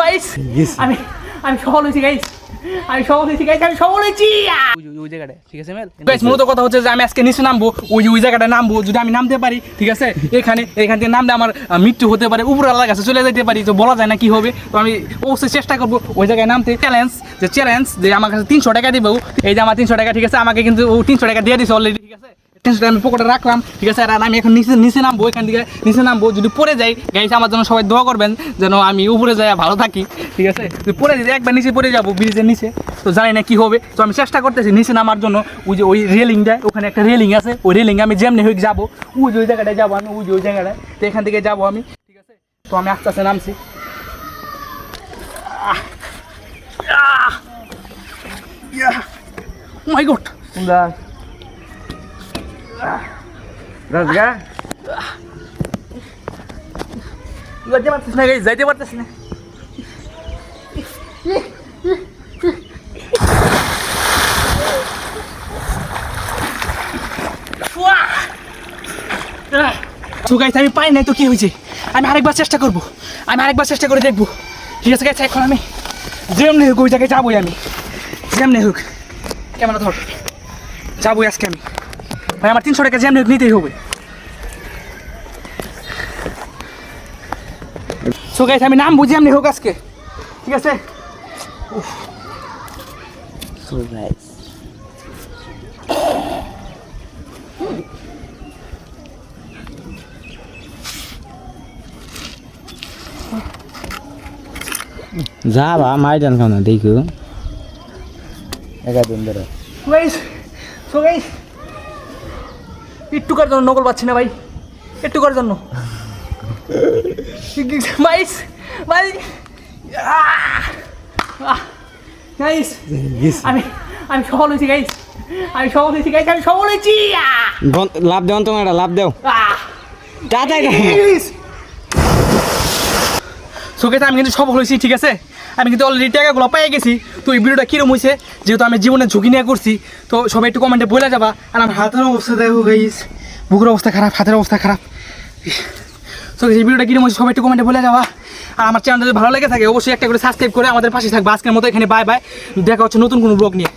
guys আমি আমি সফল হয়েছি গাইস আমি সফল হয়েছি গাইস আমি সফল হয়েছি ওই জায়গাটা ঠিক আছে মেল গাইস মূলত কথা হচ্ছে যে আমি আজকে নিচে নামবো ওই জায়গাটা নামবো যদি আমি নামতে পারি ঠিক আছে এখান থেকে নামলে আমার মৃত্যু হতে পারে উপর আল্লাহর কাছে চলে যেতে পারি তো বলা যায় না কি হবে তো আমি অবশ্যই চেষ্টা করবো ওই জায়গায় নামতে চ্যালেঞ্জ যে আমার কাছে 300 টাকা দেবো এই যে আমার 300 টাকা ঠিক আছে আমাকে কিন্তু ও 300 টাকা দিয়ে দিছে অলরেডি ঠিক আছে 300 টাকা আমি পকেটে রাখলাম ঠিক আছে আর আমি এখন নিচে নামবো এখান থেকে নিচে নামবো যদি পড়ে যাই গাইস আমার জন্য সবাই দোয়া করবেন যেন আমি উপরে যাই ভালো থাকি ঠিক আছে যদি পড়ে যাই একবার নিচে পড়ে যাবো ব্রিজের নিচে তো জানি না কি হবে তো আমি চেষ্টা করতেছি নিচে নামার জন্য ওই রেলিংটা ওখানে একটা রেলিং আছে ওই রেলিং আমি যেমনি হয়ে যাবো ওই জায়গাটায় যাবো আমি ওই জায়গাটায় তো এখান থেকে যাবো আমি ঠিক আছে তো আমি আস্তে আস্তে নামছি মাই গড রাজগা যাইতে পারতেছি না গাইস যাইতে পারতেছি না তো গাইস আমি পাই নাই তো কি হয়েছে আমি আরেকবার চেষ্টা করবো আমি আরেকবার চেষ্টা করে দেখবো ঠিক আছে গাইস এখন আমি যেমনি হোক ওই জায়গায় যাবোই আমি যেমনি হোক কেমন ধর যাবোই আজকে আমি ভাই আমার 300 টাকা যেমনি হোক নিতেই হবে সো গাইস আমি নাম বুঝি যেমনি হোক আজকে ঠিক আছে সো গাইস যাবা মাইদান খাও না দেখো একা দিন ধরে সো গাইস একটুকার জন্য নকল পাচ্ছি না ভাই একটুকার জন্য গাইস ভাই গাইস আমি সফল হয়েছি গাইস আমি সফল হয়েছি গাইস আমি সফল হয়েছি লাভ দেও তোমার লাভ দেও দাদা সো গাইস আমি কিন্তু সফল হয়েছি ঠিক আছে আমি কিন্তু অলরেডি টাকাগুলো পেয়ে গেছি তো এই ভিডিওটা কীরকম হয়েছে যেহেতু আমি জীবনে ঝুঁকি নিয়ে করছি তো সবাই একটু কমেন্টে বলে যাবা আর আমার হাতের অবস্থা দেখো গাইস বুকের অবস্থা খারাপ হাতের অবস্থা খারাপ তো এই ভিডিওটা কীরকম হয়েছে সবাই একটু কমেন্টে বলে যাবা আর আমার চ্যানেল যদি ভালো লেগে থাকে অবশ্যই একটা করে সাবস্ক্রাইব করে আমাদের পাশে থাকবে আজকের মতো এখানে বাই বাই দেখা হচ্ছে নতুন কোনো ব্লগ নিয়ে